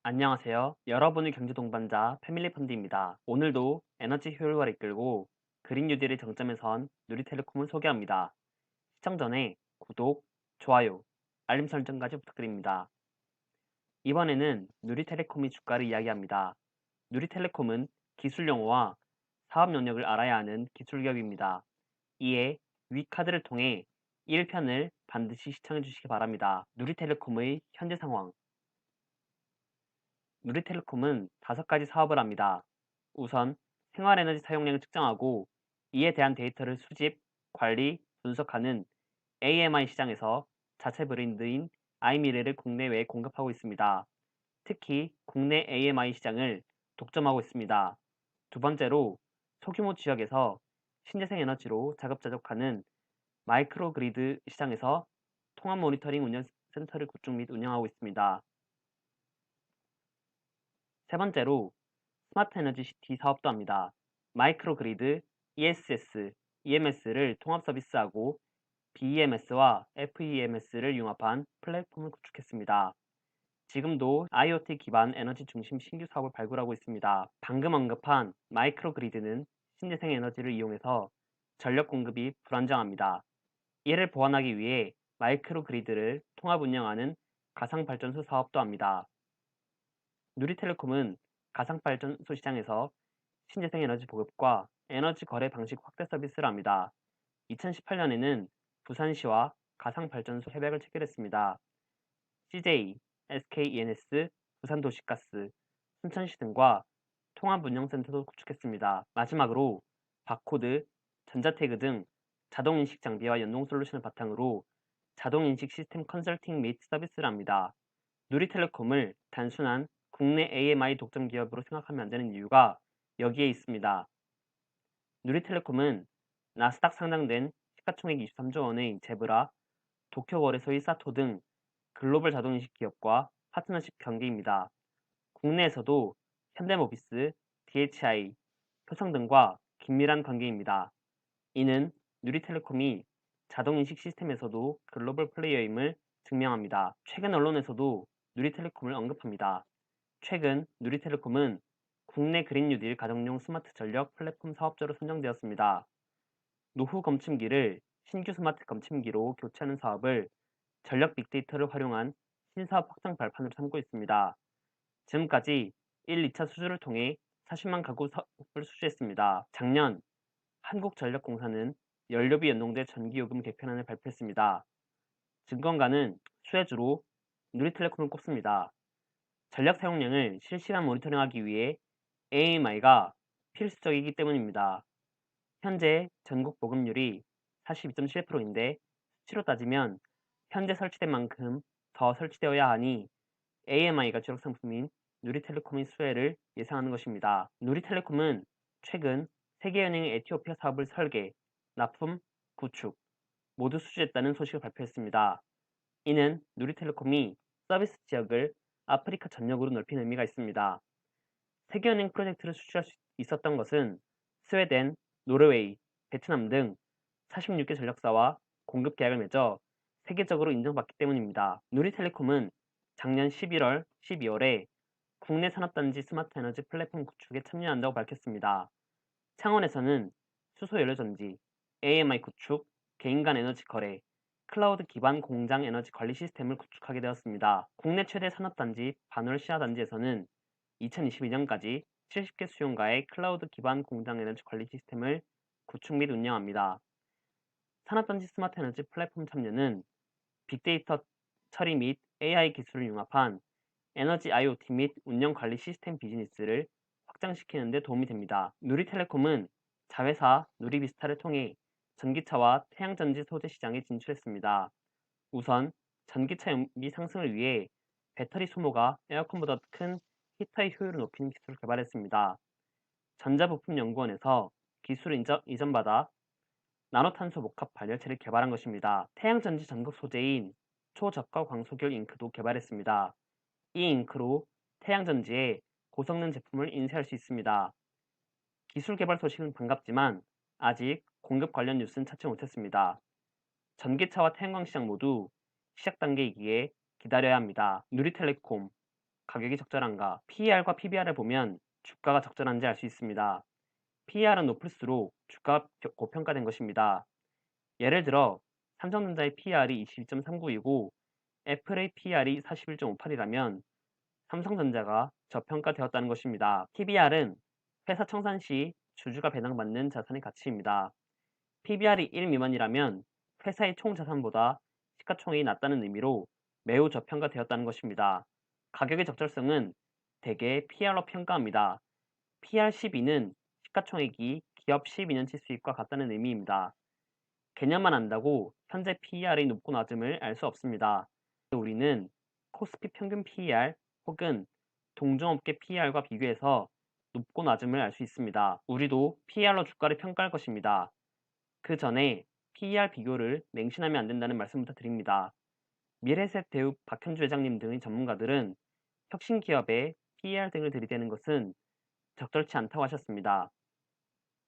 안녕하세요. 여러분의 경제 동반자 패밀리펀드입니다. 오늘도 에너지 효율화를 이끌고 그린 뉴딜의 정점에 선 누리텔레콤을 소개합니다. 시청 전에 구독, 좋아요, 알림 설정까지 부탁드립니다. 이번에는 누리텔레콤의 주가를 이야기합니다. 누리텔레콤은 기술 용어와 사업 영역을 알아야 하는 기술 기업입니다. 이에 위 카드를 통해 1편을 반드시 시청해 주시기 바랍니다. 누리텔레콤의 현재 상황. 누리텔레콤은 5가지 사업을 합니다. 우선 생활에너지 사용량을 측정하고 이에 대한 데이터를 수집, 관리, 분석하는 AMI 시장에서 자체 브랜드인 아이미래를 국내외에 공급하고 있습니다. 특히 국내 AMI 시장을 독점하고 있습니다. 두 번째로 소규모 지역에서 신재생 에너지로 자급자족하는 마이크로그리드 시장에서 통합 모니터링 운영 센터를 구축 및 운영하고 있습니다. 세 번째로 스마트 에너지 시티 사업도 합니다. 마이크로그리드, ESS, EMS를 통합 서비스하고 BEMS와 FEMS를 융합한 플랫폼을 구축했습니다. 지금도 IoT 기반 에너지 중심 신규 사업을 발굴하고 있습니다. 방금 언급한 마이크로그리드는 신재생 에너지를 이용해서 전력 공급이 불안정합니다. 이를 보완하기 위해 마이크로그리드를 통합 운영하는 가상발전소 사업도 합니다. 누리텔레콤은 가상발전소 시장에서 신재생 에너지 보급과 에너지 거래 방식 확대 서비스를 합니다. 2018년에는 부산시와 가상발전소 협약을 체결했습니다. CJ, SKENS, 부산도시가스, 순천시 등과 통합운영센터도 구축했습니다. 마지막으로 바코드, 전자태그 등 자동인식 장비와 연동 솔루션을 바탕으로 자동인식 시스템 컨설팅 및 서비스를 합니다. 누리텔레콤을 단순한 국내 AMI 독점 기업으로 생각하면 안 되는 이유가 여기에 있습니다. 누리텔레콤은 나스닥 상장된 시가총액 23조 원의 제브라, 도쿄거래소의 사토 등 글로벌 자동인식 기업과 파트너십 관계입니다. 국내에서도 현대모비스, DHI, 효성 등과 긴밀한 관계입니다. 이는 누리텔레콤이 자동인식 시스템에서도 글로벌 플레이어임을 증명합니다. 최근 언론에서도 누리텔레콤을 언급합니다. 최근 누리텔레콤은 국내 그린 뉴딜 가정용 스마트 전력 플랫폼 사업자로 선정되었습니다. 노후 검침기를 신규 스마트 검침기로 교체하는 사업을 전력 빅데이터를 활용한 신사업 확장 발판으로 삼고 있습니다. 지금까지 1, 2차 수주를 통해 40만 가구 사업을 수주했습니다. 작년 한국전력공사는 연료비 연동제 전기요금 개편안을 발표했습니다. 증권가는 수혜주로 누리텔레콤을 꼽습니다. 전력 사용량을 실시간 모니터링하기 위해 AMI가 필수적이기 때문입니다. 현재 전국 보급률이 42.7%인데 수치로 따지면 현재 설치된 만큼 더 설치되어야 하니 AMI가 주력 상품인 누리텔레콤의 수혜를 예상하는 것입니다. 누리텔레콤은 최근 세계은행의 에티오피아 사업을 설계, 납품, 구축 모두 수주했다는 소식을 발표했습니다. 이는 누리텔레콤이 서비스 지역을 아프리카 전역으로 넓힌 의미가 있습니다. 세계은행 프로젝트를 수주할 수 있었던 것은 스웨덴, 노르웨이, 베트남 등 46개 전력사와 공급 계약을 맺어 세계적으로 인정받기 때문입니다. 누리텔레콤은 작년 11월, 12월에 국내 산업단지 스마트 에너지 플랫폼 구축에 참여한다고 밝혔습니다. 창원에서는 수소연료전지, AMI 구축, 개인 간 에너지 거래, 클라우드 기반 공장 에너지 관리 시스템을 구축하게 되었습니다. 국내 최대 산업단지 반월 신화단지에서는 2022년까지 70개 수용가의 클라우드 기반 공장 에너지 관리 시스템을 구축 및 운영합니다. 산업단지 스마트 에너지 플랫폼 참여는 빅데이터 처리 및 AI 기술을 융합한 에너지 IoT 및 운영 관리 시스템 비즈니스를 확장시키는 데 도움이 됩니다. 누리텔레콤은 자회사 누리비스타를 통해 전기차와 태양전지 소재 시장에 진출했습니다. 우선 전기차 연비 상승을 위해 배터리 소모가 에어컨보다 큰 히터의 효율을 높이는 기술을 개발했습니다. 전자부품연구원에서 기술 이전받아 나노탄소 목합 발열체를 개발한 것입니다. 태양전지 전극 소재인 초저가 광속열 잉크도 개발했습니다. 이 잉크로 태양전지에 고성능 제품을 인쇄할 수 있습니다. 기술 개발 소식은 반갑지만 아직 공급 관련 뉴스는 찾지 못했습니다. 전기차와 태양광 시장 모두 시작 단계이기에 기다려야 합니다. 누리텔레콤 가격이 적절한가? PER과 PBR을 보면 주가가 적절한지 알 수 있습니다. PER은 높을수록 주가가 고평가된 것입니다. 예를 들어 삼성전자의 PER이 22.39이고 애플의 PER이 41.58이라면 삼성전자가 저평가되었다는 것입니다. PBR은 회사 청산 시 주주가 배당받는 자산의 가치입니다. PBR이 1 미만이라면 회사의 총 자산보다 시가총액이 낮다는 의미로 매우 저평가되었다는 것입니다. 가격의 적절성은 대개 PR로 평가합니다. PR 12는 시가총액이 기업 12년치 수익과 같다는 의미입니다. 개념만 안다고 현재 PER의 높고 낮음을 알 수 없습니다. 우리는 코스피 평균 PER 혹은 동종업계 PER과 비교해서 높고 낮음을 알 수 있습니다. 우리도 PER로 주가를 평가할 것입니다. 그 전에 PER 비교를 맹신하면 안 된다는 말씀부터 드립니다. 미래에셋 대우 박현주 회장님 등의 전문가들은 혁신 기업에 PER 등을 들이대는 것은 적절치 않다고 하셨습니다.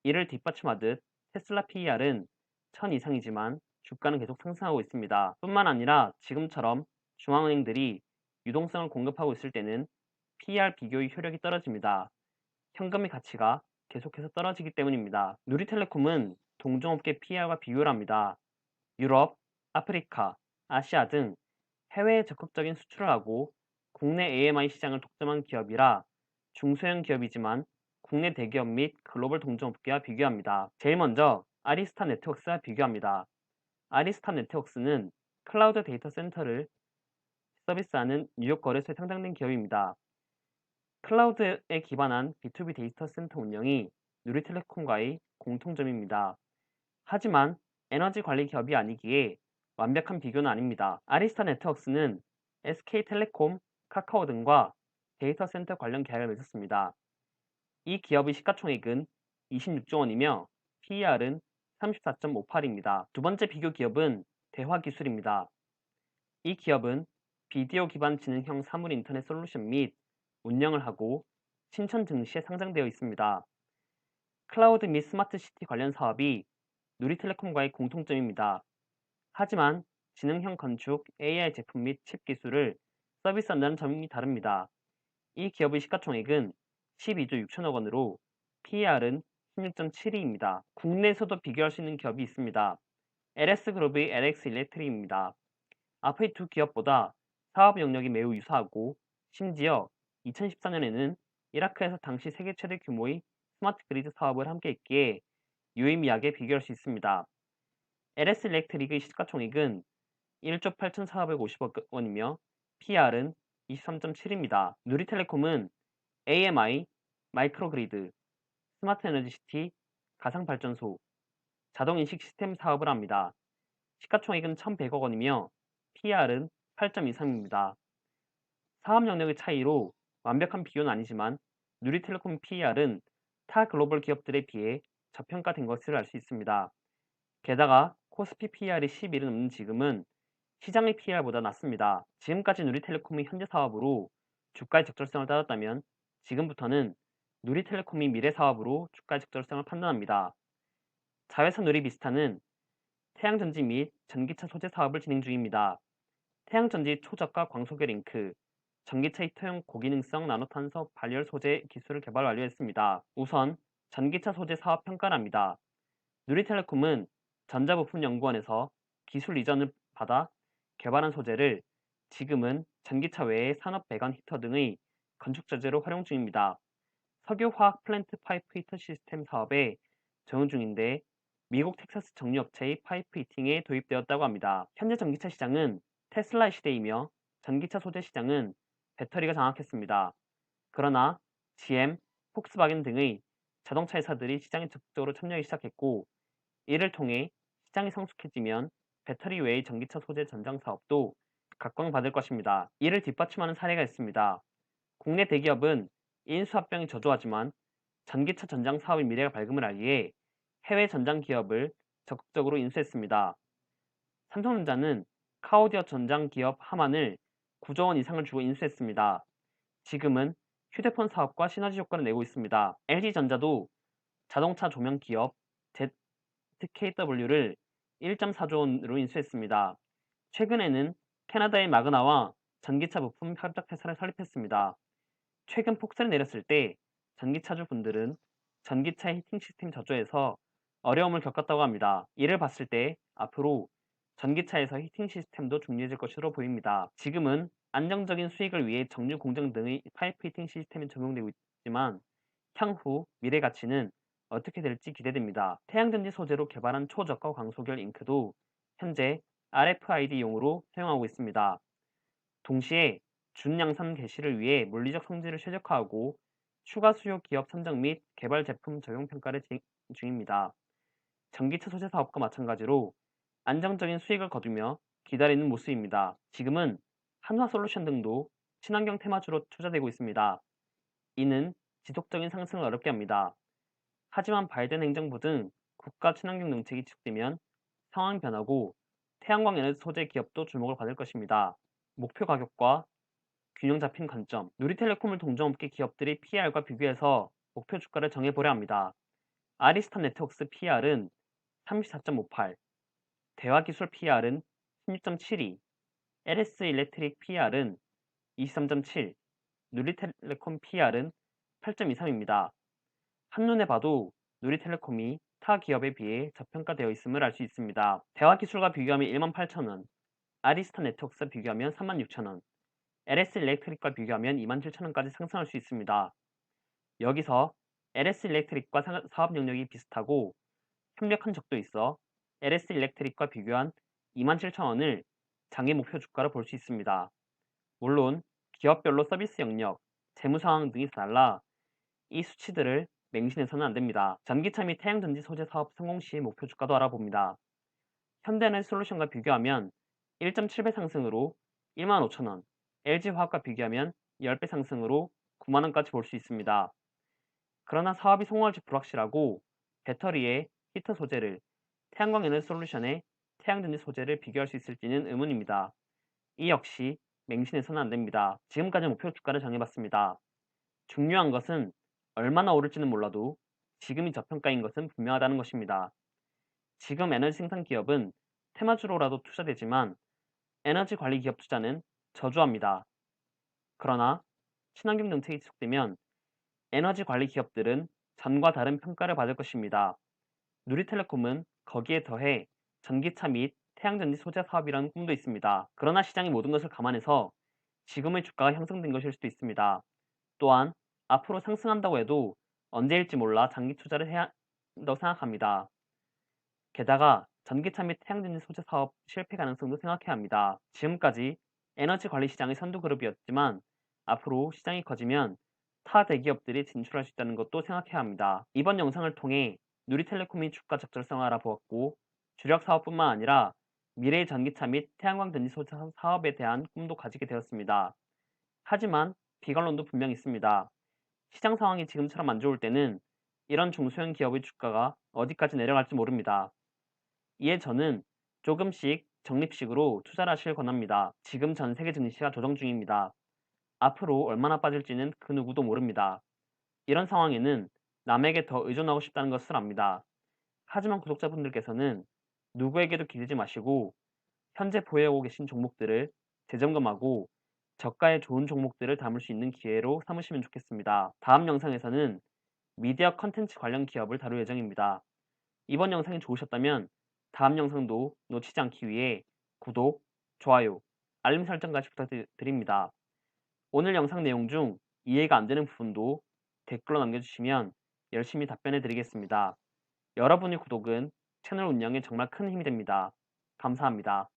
이를 뒷받침하듯 테슬라 PER은 1000 이상이지만 주가는 계속 상승하고 있습니다. 뿐만 아니라 지금처럼 중앙은행들이 유동성을 공급하고 있을 때는 PER 비교의 효력이 떨어집니다. 현금의 가치가 계속해서 떨어지기 때문입니다. 누리텔레콤은 동종업계 PER과 비교를 합니다. 유럽, 아프리카, 아시아 등 해외에 적극적인 수출을 하고 국내 AMI 시장을 독점한 기업이라 중소형 기업이지만 국내 대기업 및 글로벌 동종업계와 비교합니다. 제일 먼저 아리스타 네트워크스와 비교합니다. 아리스타 네트워크스는 클라우드 데이터 센터를 서비스하는 뉴욕 거래소에 상장된 기업입니다. 클라우드에 기반한 B2B 데이터 센터 운영이 누리텔레콤과의 공통점입니다. 하지만 에너지 관리 기업이 아니기에 완벽한 비교는 아닙니다. 아리스타 네트워크스는 SK텔레콤, 카카오 등과 데이터 센터 관련 계약을 맺었습니다. 이 기업의 시가총액은 26조 원이며 PER은 34.58입니다. 두 번째 비교 기업은 대화기술입니다. 이 기업은 비디오 기반 지능형 사물 인터넷 솔루션 및 운영을 하고 신천 증시에 상장되어 있습니다. 클라우드 및 스마트 시티 관련 사업이 누리텔레콤과의 공통점입니다. 하지만 지능형 건축, AI 제품 및 칩 기술을 서비스한다는 점이 다릅니다. 이 기업의 시가총액은 12조 6천억 원으로 PER은 16.72입니다. 국내에서도 비교할 수 있는 기업이 있습니다. LS그룹의 LX일렉트릭입니다. 앞의 두 기업보다 사업 영역이 매우 유사하고 심지어 2014년에는 이라크에서 당시 세계 최대 규모의 스마트 그리드 사업을 함께 했기에 유의미하게 비교할 수 있습니다. LS일렉트릭의 시가총액은 1조 8,450억 원이며 PR은 23.7입니다. 누리텔레콤은 AMI, 마이크로그리드, 스마트 에너지 시티, 가상발전소, 자동인식 시스템 사업을 합니다. 시가총액은 1,100억 원이며 PR은 8.23입니다. 사업 영역의 차이로 완벽한 비교는 아니지만 누리텔레콤 PER은 타 글로벌 기업들에 비해 저평가된 것을 알 수 있습니다. 게다가 코스피 PER이 11을 넘는 지금은 시장의 PER보다 낮습니다. 지금까지 누리텔레콤의 현재 사업으로 주가의 적절성을 따졌다면 지금부터는 누리텔레콤이 미래 사업으로 주가의 적절성을 판단합니다. 자회사 누리비스타는 태양전지 및 전기차 소재 사업을 진행 중입니다. 태양전지 초저가 광속열 링크, 전기차 히터용 고기능성 나노탄소 발열 소재 기술을 개발 완료했습니다. 우선 전기차 소재 사업 평가를 합니다. 누리텔레콤은 전자부품연구원에서 기술 이전을 받아 개발한 소재를 지금은 전기차 외의 산업 배관 히터 등의 건축 자재로 활용 중입니다. 석유화학 플랜트 파이프 히터 시스템 사업에 적용 중인데 미국 텍사스 정유업체의 파이프 히팅에 도입되었다고 합니다. 현재 전기차 시장은 테슬라의 시대이며 전기차 소재 시장은 배터리가 장악했습니다. 그러나 GM, 폭스바겐 등의 자동차 회사들이 시장에 적극적으로 참여하기 시작했고 이를 통해 시장이 성숙해지면 배터리 외의 전기차 소재 전장 사업도 각광받을 것입니다. 이를 뒷받침하는 사례가 있습니다. 국내 대기업은 인수합병이 저조하지만 전기차 전장 사업의 미래가 밝음을 알기에 해외 전장 기업을 적극적으로 인수했습니다. 삼성전자는 카오디어 전장 기업 하만을 9조 원 이상을 주고 인수했습니다. 지금은 휴대폰 사업과 시너지 효과를 내고 있습니다. LG전자도 자동차 조명 기업 ZKW를 1.4조 원으로 인수했습니다. 최근에는 캐나다의 마그나와 전기차 부품 협력 회사를 설립했습니다. 최근 폭설이 내렸을 때 전기차주 분들은 전기차 히팅 시스템 저조에서 어려움을 겪었다고 합니다. 이를 봤을 때 앞으로 전기차에서 히팅 시스템도 중요해질 것으로 보입니다. 지금은 안정적인 수익을 위해 정유 공정 등의 파이프 히팅 시스템이 적용되고 있지만 향후 미래 가치는 어떻게 될지 기대됩니다. 태양전지 소재로 개발한 초저가 광소결 잉크도 현재 RFID용으로 사용하고 있습니다. 동시에 준양산 개시를 위해 물리적 성질을 최적화하고 추가 수요 기업 선정 및 개발 제품 적용 평가를 진행 중입니다. 전기차 소재 사업과 마찬가지로 안정적인 수익을 거두며 기다리는 모습입니다. 지금은 한화솔루션 등도 친환경 테마주로 투자되고 있습니다. 이는 지속적인 상승을 어렵게 합니다. 하지만 바이든 행정부 등 국가 친환경 정책이 지속되면 상황이 변하고 태양광 에너지 소재 기업도 주목을 받을 것입니다. 목표 가격과 균형 잡힌 관점, 누리텔레콤을 동종업계 기업들이 PR과 비교해서 목표 주가를 정해보려 합니다. 아리스타 네트워크스 PR은 34.58, 대화기술 PR은 16.72, LS 일렉트릭 PR은 23.7, 누리텔레콤 PR은 8.23입니다. 한눈에 봐도 누리텔레콤이 타 기업에 비해 저평가되어 있음을 알 수 있습니다. 대화기술과 비교하면 18,000원, 아리스타 네트워크스와 비교하면 36,000원, LS 일렉트릭과 비교하면 27,000원까지 상승할 수 있습니다. 여기서 LS 일렉트릭과 사업 영역이 비슷하고 협력한 적도 있어 LS 일렉트릭과 비교한 27,000원을 장기 목표 주가로 볼 수 있습니다. 물론 기업별로 서비스 영역, 재무 상황 등이 달라 이 수치들을 맹신해서는 안 됩니다. 전기차 및 태양전지 소재 사업 성공 시 목표 주가도 알아봅니다. 현대에너지솔루션과 비교하면 1.7배 상승으로 15,000원, LG화학과 비교하면 10배 상승으로 9만원까지 볼 수 있습니다. 그러나 사업이 성공할지 불확실하고 배터리에 히터 소재를, 태양광 에너지 솔루션에 태양전지 소재를 비교할 수 있을지는 의문입니다. 이 역시 맹신해서는 안 됩니다. 지금까지 목표 주가를 정해봤습니다. 중요한 것은 얼마나 오를지는 몰라도 지금이 저평가인 것은 분명하다는 것입니다. 지금 에너지 생산 기업은 테마주로라도 투자되지만 에너지 관리 기업 투자는 저조합니다. 그러나 친환경 정책이 지속되면 에너지 관리 기업들은 전과 다른 평가를 받을 것입니다. 누리텔레콤은 거기에 더해 전기차 및 태양전지 소재 사업이라는 꿈도 있습니다. 그러나 시장이 모든 것을 감안해서 지금의 주가가 형성된 것일 수도 있습니다. 또한 앞으로 상승한다고 해도 언제일지 몰라 장기 투자를 해야 한다고 생각합니다. 게다가 전기차 및 태양전지 소재 사업 실패 가능성도 생각해야 합니다. 지금까지 에너지 관리 시장의 선두 그룹이었지만 앞으로 시장이 커지면 타 대기업들이 진출할 수 있다는 것도 생각해야 합니다. 이번 영상을 통해 누리텔레콤의 주가 적절성을 알아보았고 주력 사업뿐만 아니라 미래의 전기차 및 태양광 전지 소재 사업에 대한 꿈도 가지게 되었습니다. 하지만 비관론도 분명히 있습니다. 시장 상황이 지금처럼 안 좋을 때는 이런 중소형 기업의 주가가 어디까지 내려갈지 모릅니다. 이에 저는 조금씩 적립식으로 투자를 하시길 권합니다. 지금 전 세계 증시가 조정 중입니다. 앞으로 얼마나 빠질지는 그 누구도 모릅니다. 이런 상황에는 남에게 더 의존하고 싶다는 것을 압니다. 하지만 구독자분들께서는 누구에게도 기대지 마시고 현재 보유하고 계신 종목들을 재점검하고 저가의 좋은 종목들을 담을 수 있는 기회로 삼으시면 좋겠습니다. 다음 영상에서는 미디어 컨텐츠 관련 기업을 다룰 예정입니다. 이번 영상이 좋으셨다면 다음 영상도 놓치지 않기 위해 구독, 좋아요, 알림 설정까지 부탁드립니다. 오늘 영상 내용 중 이해가 안 되는 부분도 댓글로 남겨주시면 열심히 답변해 드리겠습니다. 여러분의 구독은 채널 운영에 정말 큰 힘이 됩니다. 감사합니다.